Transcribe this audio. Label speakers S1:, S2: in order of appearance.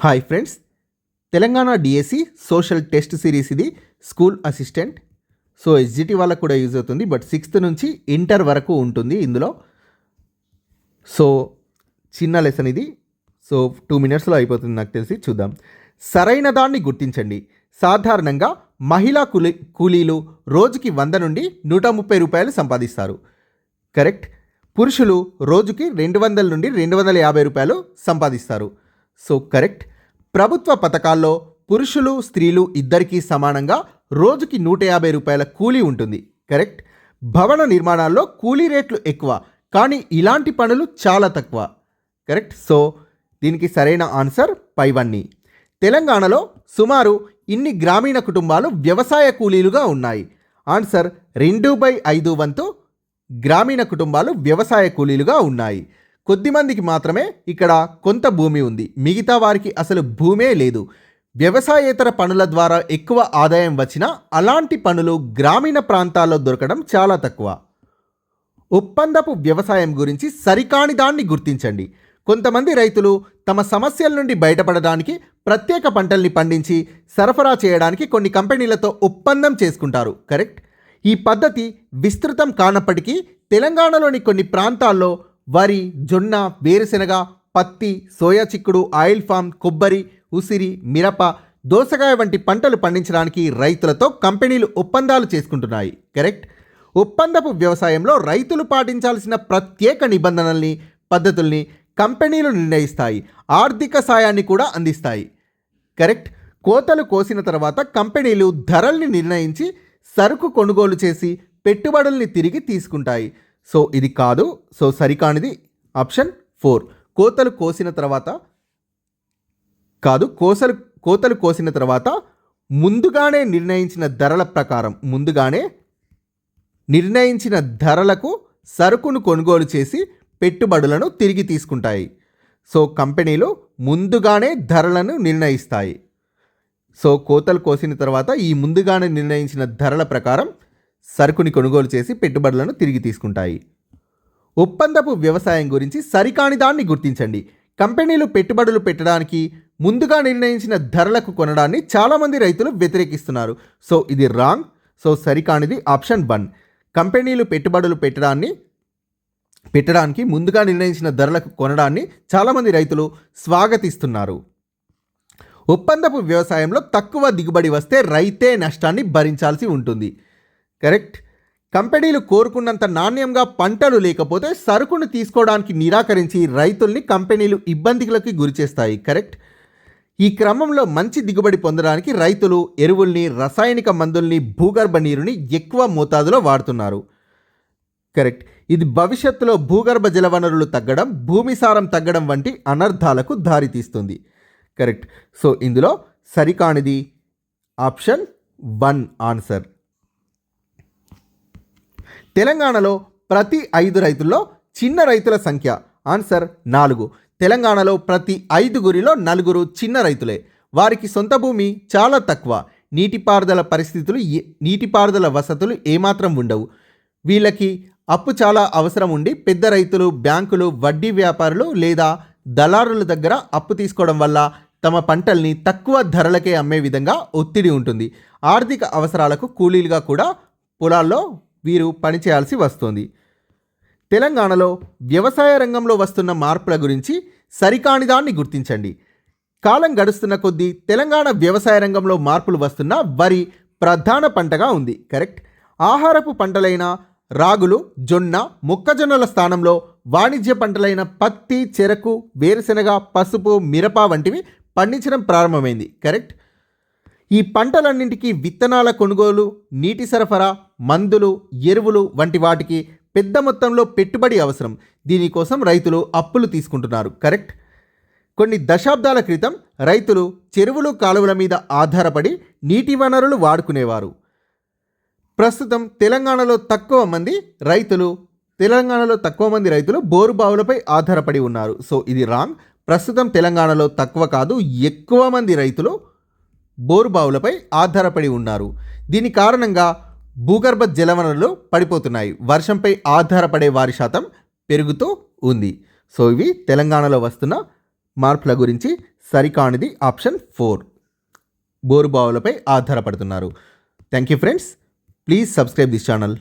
S1: Hi friends, Telangana DSC social test series ఇది. School assistant, so SGT వాళ్ళకు కూడా use అవుతుంది. బట్ 6th నుంచి ఇంటర్ వరకు ఉంటుంది ఇందులో. సో చిన్న లెసన్ ఇది. సో 2 minutesలో అయిపోతుంది నాకు తెలిసి. చూద్దాం. సరైన దాన్ని గుర్తించండి. సాధారణంగా మహిళా కూలీలు రోజుకి 100 నుండి 130 రూపాయలు సంపాదిస్తారు. కరెక్ట్. పురుషులు రోజుకి 200 నుండి 250 రూపాయలు సంపాదిస్తారు. So correct. ప్రభుత్వ పథకాల్లో పురుషులు స్త్రీలు ఇద్దరికీ సమానంగా రోజుకి 150 రూపాయల కూలీ ఉంటుంది. కరెక్ట్. భవన నిర్మాణాల్లో కూలీ రేట్లు ఎక్కువ, కానీ ఇలాంటి పనులు చాలా తక్కువ. కరెక్ట్. సో దీనికి సరైన ఆన్సర్ పైవన్నీ. తెలంగాణలో సుమారు ఇన్ని గ్రామీణ కుటుంబాలు వ్యవసాయ కూలీలుగా ఉన్నాయి. ఆన్సర్ 2/5 వంతు గ్రామీణ కుటుంబాలు వ్యవసాయ కూలీలుగా ఉన్నాయి. కొద్దిమందికి మాత్రమే ఇక్కడ కొంత భూమి ఉంది, మిగతా వారికి అసలు భూమే లేదు. వ్యవసాయేతర పనుల ద్వారా ఎక్కువ ఆదాయం వచ్చినా అలాంటి పనులు గ్రామీణ ప్రాంతాల్లో దొరకడం చాలా తక్కువ. ఒప్పందపు వ్యవసాయం గురించి సరికాని దాన్ని గుర్తించండి. కొంతమంది రైతులు తమ సమస్యల నుండి బయటపడడానికి ప్రత్యేక పంటల్ని పండించి సరఫరా చేయడానికి కొన్ని కంపెనీలతో ఒప్పందం చేసుకుంటారు. కరెక్ట్. ఈ పద్ధతి విస్తృతం కానప్పటికీ తెలంగాణలోని కొన్ని ప్రాంతాల్లో వరి, జొన్న, వేరుశెనగ, పత్తి, సోయా చిక్కుడు, ఆయిల్ ఫామ్, కొబ్బరి, ఉసిరి, మిరప, దోసకాయ వంటి పంటలు పండించడానికి రైతులతో కంపెనీలు ఒప్పందాలు చేసుకుంటున్నాయి. కరెక్ట్. ఒప్పందపు వ్యవసాయంలో రైతులు పాటించాల్సిన ప్రత్యేక నిబంధనల్ని, పద్ధతుల్ని కంపెనీలు నిర్ణయిస్తాయి. ఆర్థిక సాయాన్ని కూడా అందిస్తాయి. కరెక్ట్. కోతలు కోసిన తర్వాత కంపెనీలు ధరల్ని నిర్ణయించి సరుకు కొనుగోలు చేసి పెట్టుబడుల్ని తిరిగి తీసుకుంటాయి. సో ఇది కాదు. సో సరికానిది ఆప్షన్ 4. కోతలు కోసిన తర్వాత కాదు, కోతలు కోసిన తర్వాత ముందుగానే నిర్ణయించిన ధరలకు సరుకును కొనుగోలు చేసి పెట్టుబడులను తిరిగి తీసుకుంటాయి. సో కంపెనీలు ముందుగానే ధరలను నిర్ణయిస్తాయి. సో కోతలు కోసిన తర్వాత ఈ ముందుగానే నిర్ణయించిన ధరల ప్రకారం సరుకుని కొనుగోలు చేసి పెట్టుబడులను తిరిగి తీసుకుంటాయి. ఒప్పందపు వ్యవసాయం గురించి సరికాని దాన్ని గుర్తించండి. కంపెనీలు పెట్టుబడులు పెట్టడానికి ముందుగా నిర్ణయించిన ధరలకు కొనడాన్ని చాలామంది రైతులు వ్యతిరేకిస్తున్నారు. సో ఇది రాంగ్. సో సరికానిది ఆప్షన్ 1. కంపెనీలు పెట్టుబడులు పెట్టడానికి ముందుగా నిర్ణయించిన ధరలకు కొనడాన్ని చాలామంది రైతులు స్వాగతిస్తున్నారు. ఒప్పందపు వ్యవసాయంలో తక్కువ దిగుబడి వస్తే రైతే నష్టాన్ని భరించాల్సి ఉంటుంది. కరెక్ట్. కంపెనీలు కోరుకున్నంత నాణ్యంగా పంటలు లేకపోతే సరుకును తీసుకోవడానికి నిరాకరించి రైతుల్ని కంపెనీలు ఇబ్బందులకు గురిచేస్తాయి. కరెక్ట్. ఈ క్రమంలో మంచి దిగుబడి పొందడానికి రైతులు ఎరువుల్ని, రసాయనిక మందుల్ని, భూగర్భ నీరుని ఎక్కువ మోతాదులో వాడుతున్నారు. కరెక్ట్. ఇది భవిష్యత్తులో భూగర్భ జలవనరులు తగ్గడం, భూమి సారం తగ్గడం వంటి అనర్థాలకు దారితీస్తుంది. కరెక్ట్. సో ఇందులో సరికానిది ఆప్షన్ 1 ఆన్సర్. తెలంగాణలో ప్రతి 5 రైతుల్లో చిన్న రైతుల సంఖ్య ఆన్సర్ 4. తెలంగాణలో ప్రతి 5గురిలో 4 చిన్న రైతులే. వారికి సొంత భూమి చాలా తక్కువ. నీటిపారుదల వసతులు ఏమాత్రం ఉండవు. వీళ్ళకి అప్పు చాలా అవసరం ఉండి పెద్ద రైతులు బ్యాంకులు, వడ్డీ వ్యాపారులు లేదా దళారుల దగ్గర అప్పు తీసుకోవడం వల్ల తమ పంటల్ని తక్కువ ధరలకే అమ్మే విధంగా ఒత్తిడి ఉంటుంది. ఆర్థిక అవసరాలకు కూలీలుగా కూడా పొలాల్లో వీరు పనిచేయాల్సి వస్తుంది. తెలంగాణలో వ్యవసాయ రంగంలో వస్తున్న మార్పుల గురించి సరికాని దాన్ని గుర్తించండి. కాలం గడుస్తున్న కొద్దీ తెలంగాణ వ్యవసాయ రంగంలో మార్పులు వస్తున్న వరి ప్రధాన పంటగా ఉంది. కరెక్ట్. ఆహారపు పంటలైన రాగులు, జొన్న, మొక్కజొన్నల స్థానంలో వాణిజ్య పంటలైన పత్తి, చెరకు, వేరుశెనగ, పసుపు, మిరప వంటివి పండించడం ప్రారంభమైంది. కరెక్ట్. ఈ పంటలన్నింటికీ విత్తనాల కొనుగోలు, నీటి సరఫరా, మందులు, ఎరువులు వంటి వాటికి పెద్ద మొత్తంలో పెట్టుబడి అవసరం. దీనికోసం రైతులు అప్పులు తీసుకుంటున్నారు. కరెక్ట్. కొన్ని దశాబ్దాల క్రితం రైతులు చెరువులు, కాలువల మీద ఆధారపడి నీటి వనరులు వాడుకునేవారు. ప్రస్తుతం తెలంగాణలో తక్కువ మంది రైతులు బోరు బావులపై ఆధారపడి ఉన్నారు. సో ఇది రాంగ్. ప్రస్తుతం తెలంగాణలో తక్కువ కాదు, ఎక్కువ మంది రైతులు బోరు బావులపై ఆధారపడి ఉన్నారు. దీని కారణంగా భూగర్భ జలవనరులు పడిపోతున్నాయి. వర్షంపై ఆధారపడే వారి శాతం పెరుగుతూ ఉంది. సో ఇవి తెలంగాణలో వస్తున్న మార్పుల గురించి సరికానిది ఆప్షన్ 4, బోరుబావులపై ఆధారపడుతున్నారు. Thank you friends, please subscribe this channel.